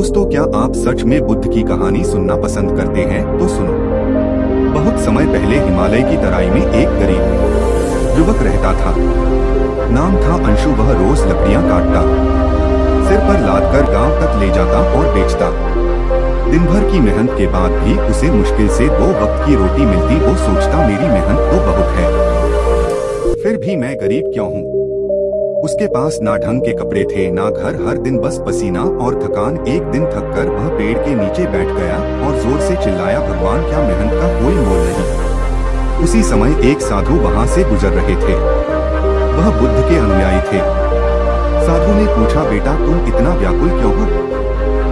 दोस्तों, क्या आप सच में बुद्ध की कहानी सुनना पसंद करते हैं? तो सुनो। बहुत समय पहले हिमालय की तराई में एक गरीब युवक रहता था। नाम था अंशु। वह रोज लकड़ियां काटता, सिर पर लादकर गांव तक ले जाता और बेचता। दिन भर की मेहनत के बाद भी उसे मुश्किल से 2 वक्त की रोटी मिलती। वो सोचता, मेरी मेहनत तो बहुत है, फिर भी मैं गरीब क्यों हूँ? उसके पास ना ढंग के कपड़े थे, ना घर, हर दिन बस पसीना और थकान। एक दिन थककर वह पेड़ के नीचे बैठ गया और जोर से चिल्लाया, भगवान, क्या मेहनत का कोई मोल नहीं? उसी समय एक साधु वहां से गुजर रहे थे। वह बुद्ध के अनुयायी थे। साधु ने पूछा, बेटा, तुम इतना व्याकुल क्यों हो?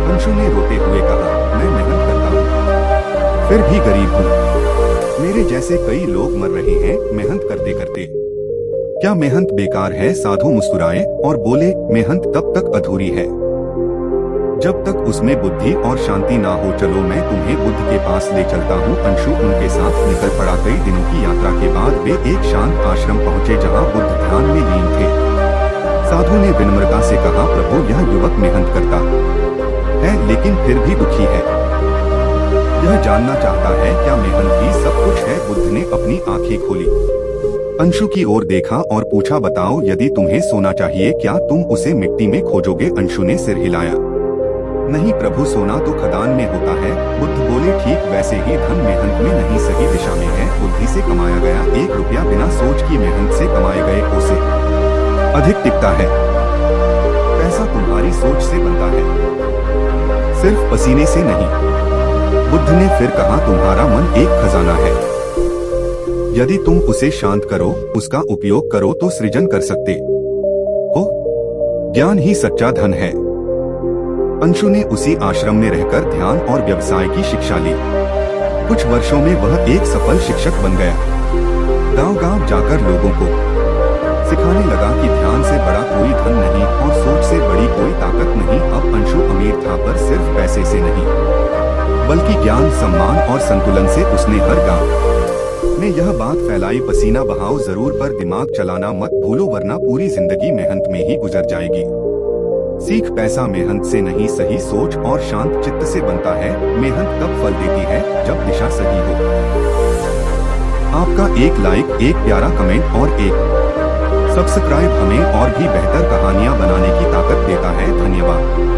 अंशु ने रोते हुए कहा, मैं मेहनत करता हूँ, फिर भी गरीब हूँ। मेरे जैसे कई लोग मर रहे हैं मेहनत करते करते। क्या मेहनत बेकार है? साधु मुस्कुराए और बोले, मेहनत तब तक अधूरी है जब तक उसमें बुद्धि और शांति ना हो। चलो, मैं तुम्हें बुद्ध के पास ले चलता हूँ। अंशु उनके साथ निकल पड़ा। कई दिनों की यात्रा के बाद वे एक शांत आश्रम पहुँचे जहाँ बुद्ध ध्यान में लीन थे। साधु ने विनम्रता से कहा, प्रभु, यह युवक मेहनत करता है लेकिन फिर भी दुखी है। यह जानना चाहता है क्या मेहनत ही सब कुछ है? बुद्ध ने अपनी आंखें खोली, अंशु की ओर देखा और पूछा, बताओ, यदि तुम्हें सोना चाहिए, क्या तुम उसे मिट्टी में खोजोगे? अंशु ने सिर हिलाया, नहीं प्रभु, सोना तो खदान में होता है। बुद्ध बोले, ठीक वैसे ही धन मेहनत में नहीं, सही दिशा में है। बुद्धि से कमाया गया 1 रुपया बिना सोच की मेहनत से कमाए गए उसे अधिक टिकता है। पैसा तुम्हारी सोच से बनता है, सिर्फ पसीने से नहीं। बुद्ध ने फिर कहा, तुम्हारा मन एक खजाना है। यदि तुम उसे शांत करो, उसका उपयोग करो तो सृजन कर सकते हो। ज्ञान ही सच्चा धन है। अंशु ने उसी आश्रम में रहकर ध्यान और व्यवसाय की शिक्षा ली। कुछ वर्षों में वह एक सफल शिक्षक बन गया। गांव-गांव जाकर लोगों को सिखाने लगा कि ध्यान से बड़ा कोई धन नहीं और सोच से बड़ी कोई ताकत नहीं। अब अंशु अमीर था, पर सिर्फ पैसे से नहीं, बल्कि ज्ञान, सम्मान और संतुलन से। उसने हर गांव में यह बात फैलाई, पसीना बहाओ जरूर, पर दिमाग चलाना मत भूलो, वरना पूरी जिंदगी मेहनत में ही गुजर जाएगी। सीख, पैसा मेहनत से नहीं, सही सोच और शांत चित्त से बनता है। मेहनत तब फल देती है जब दिशा सही हो। आपका एक लाइक, एक प्यारा कमेंट और एक सब्सक्राइब हमें और भी बेहतर कहानियां बनाने की ताकत देता है। धन्यवाद।